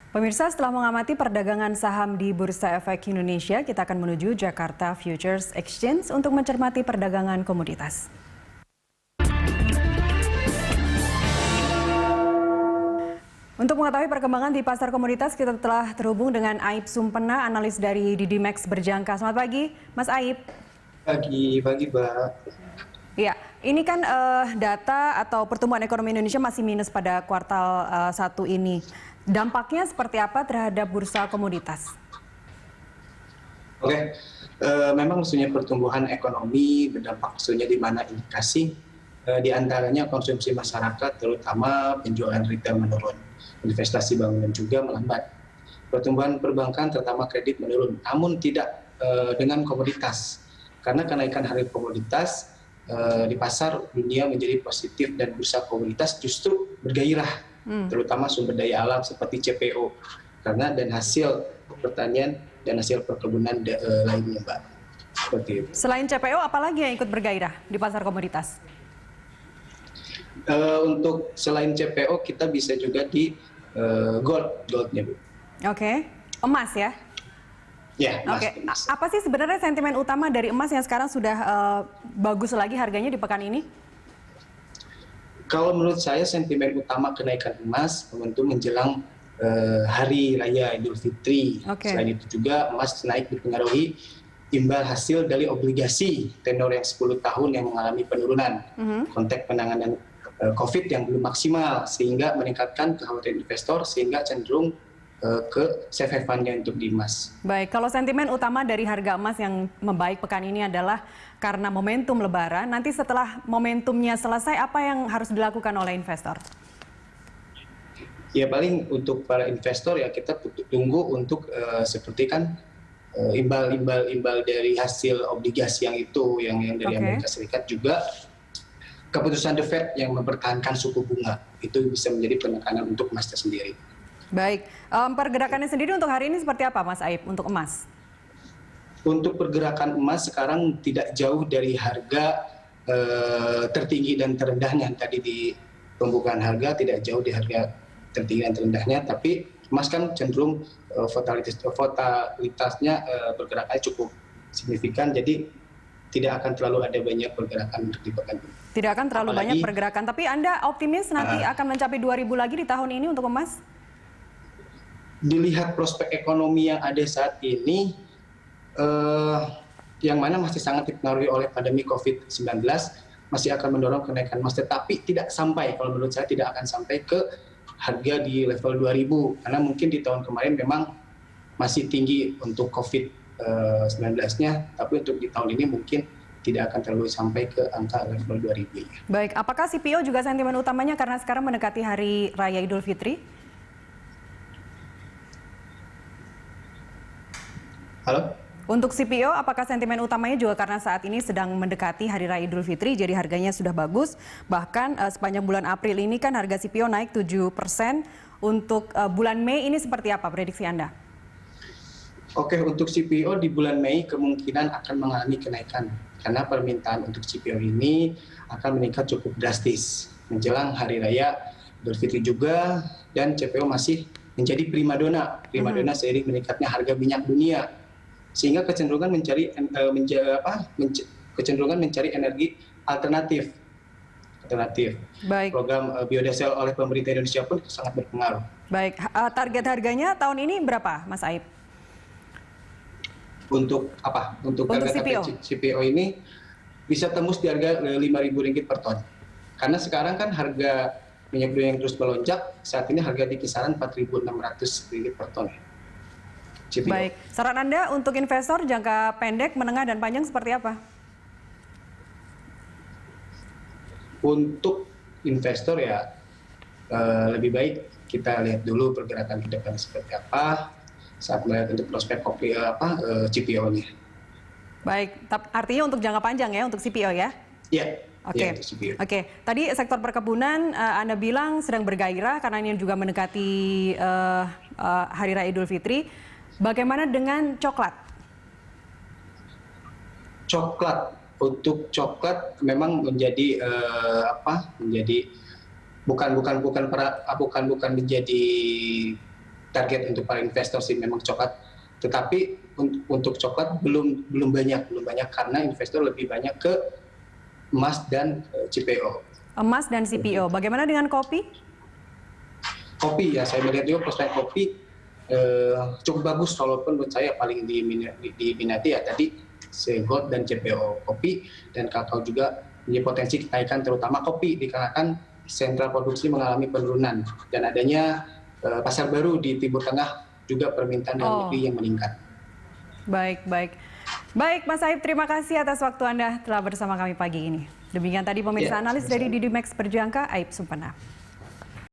Pemirsa, setelah mengamati perdagangan saham di Bursa Efek Indonesia, kita akan menuju Jakarta Futures Exchange untuk mencermati perdagangan komoditas. Untuk mengetahui perkembangan di pasar komoditas, kita telah terhubung dengan Aib Sumpena, analis dari Didimex Berjangka. Selamat pagi, Mas Aib. Pagi, Mbak. Ya, ini kan data atau pertumbuhan ekonomi Indonesia masih minus pada kuartal 1 ini. Dampaknya seperti apa terhadap bursa komoditas? Oke, memang maksudnya pertumbuhan ekonomi berdampak maksudnya di mana indikasi di antaranya konsumsi masyarakat, terutama penjualan retail menurun, investasi bangunan juga melambat. Pertumbuhan perbankan terutama kredit menurun, namun tidak dengan komoditas. Karena kenaikan harga komoditas di pasar dunia menjadi positif dan bursa komoditas justru bergairah, terutama sumber daya alam seperti CPO, karena dan hasil pertanian dan hasil perkebunan lainnya, Mbak. Seperti itu. Selain CPO, apalagi yang ikut bergairah di pasar komoditas? Untuk selain CPO, kita bisa juga di goldnya, Bu. Oke, emas ya? Ya, emas. Oke, apa sih sebenarnya sentimen utama dari emas yang sekarang sudah bagus lagi harganya di pekan ini? Kalau menurut saya sentimen utama kenaikan emas momentum menjelang Hari Raya Idul Fitri. Selain itu juga emas naik dipengaruhi imbal hasil dari obligasi tenor yang 10 tahun yang mengalami penurunan, konteks penanganan COVID yang belum maksimal, sehingga meningkatkan kekhawatiran investor, sehingga cenderung ke safe haven-nya untuk di emas. Baik, kalau sentimen utama dari harga emas yang membaik pekan ini adalah karena momentum lebaran, nanti setelah momentumnya selesai, apa yang harus dilakukan oleh investor? Ya paling untuk para investor ya kita tunggu untuk seperti kan imbal dari hasil obligasi yang itu yang dari Amerika Serikat, juga keputusan The Fed yang mempertahankan suku bunga itu bisa menjadi penekanan untuk emasnya sendiri. Baik, pergerakannya sendiri untuk hari ini seperti apa, Mas Aib, untuk emas? Untuk pergerakan emas sekarang tidak jauh dari harga tertinggi dan terendahnya. Tadi di pembukaan harga tidak jauh di harga tertinggi dan terendahnya, tapi emas kan cenderung volatilitasnya pergerakannya cukup signifikan, jadi tidak akan terlalu ada banyak pergerakan untuk di pekan ini. Tidak akan terlalu banyak pergerakan, tapi Anda optimis nanti akan mencapai 2.000 lagi di tahun ini untuk emas? Dilihat prospek ekonomi yang ada saat ini, yang mana masih sangat dipengaruhi oleh pandemi COVID-19, masih akan mendorong kenaikan emas, tetapi tidak sampai, kalau menurut saya tidak akan sampai ke harga di level 2.000, karena mungkin di tahun kemarin memang masih tinggi untuk COVID-19-nya, tapi untuk di tahun ini mungkin tidak akan terlalu sampai ke angka level 2.000. Baik, apakah CPO juga sentimen utamanya karena sekarang mendekati Hari Raya Idul Fitri? Halo? Untuk CPO, apakah sentimen utamanya juga karena saat ini sedang mendekati Hari Raya Idul Fitri, jadi harganya sudah bagus. Bahkan sepanjang bulan April ini kan harga CPO naik 7%. Untuk bulan Mei ini seperti apa prediksi Anda? Oke, untuk CPO di bulan Mei kemungkinan akan mengalami kenaikan. Karena permintaan untuk CPO ini akan meningkat cukup drastis. Menjelang Hari Raya Idul Fitri juga, dan CPO masih menjadi primadona seiring meningkatnya harga minyak dunia. Sehingga kecenderungan mencari energi alternatif. Baik. Program biodiesel oleh pemerintah Indonesia pun sangat berpengaruh. Baik, target harganya tahun ini berapa, Mas Aib? Untuk apa? Untuk harga CPO ini bisa tembus di harga Rp5.000 per ton. Karena sekarang kan harga minyak dunia yang terus melonjak, saat ini harga di kisaran Rp4.600 per ton. CPO. Baik, saran Anda untuk investor jangka pendek, menengah, dan panjang seperti apa? Untuk investor ya lebih baik kita lihat dulu pergerakan ke depan seperti apa saat melihat untuk prospek CPO-nya. Baik, artinya untuk jangka panjang ya, untuk CPO ya? Iya. Oke. Tadi sektor perkebunan Anda bilang sedang bergairah karena ini juga mendekati Hari Raya Idul Fitri. Bagaimana dengan coklat? Untuk coklat memang menjadi bukan menjadi target untuk para investor sih memang coklat. Tetapi untuk coklat belum banyak karena investor lebih banyak ke emas dan CPO. Emas dan CPO. Bagaimana dengan kopi? Kopi ya, saya melihat juga prospek kopi cukup bagus, walaupun menurut saya paling diminati ya tadi gold dan CPO kopi, dan kakao juga punya potensi kenaikan, terutama kopi dikarenakan sentra produksi mengalami penurunan dan adanya pasar baru di Timur Tengah, juga permintaan dalam negeri yang meningkat. Baik Mas Aib, terima kasih atas waktu Anda telah bersama kami pagi ini. Demikian tadi pemirsa analis dari Didimex Berjangka, Aib Sumpena.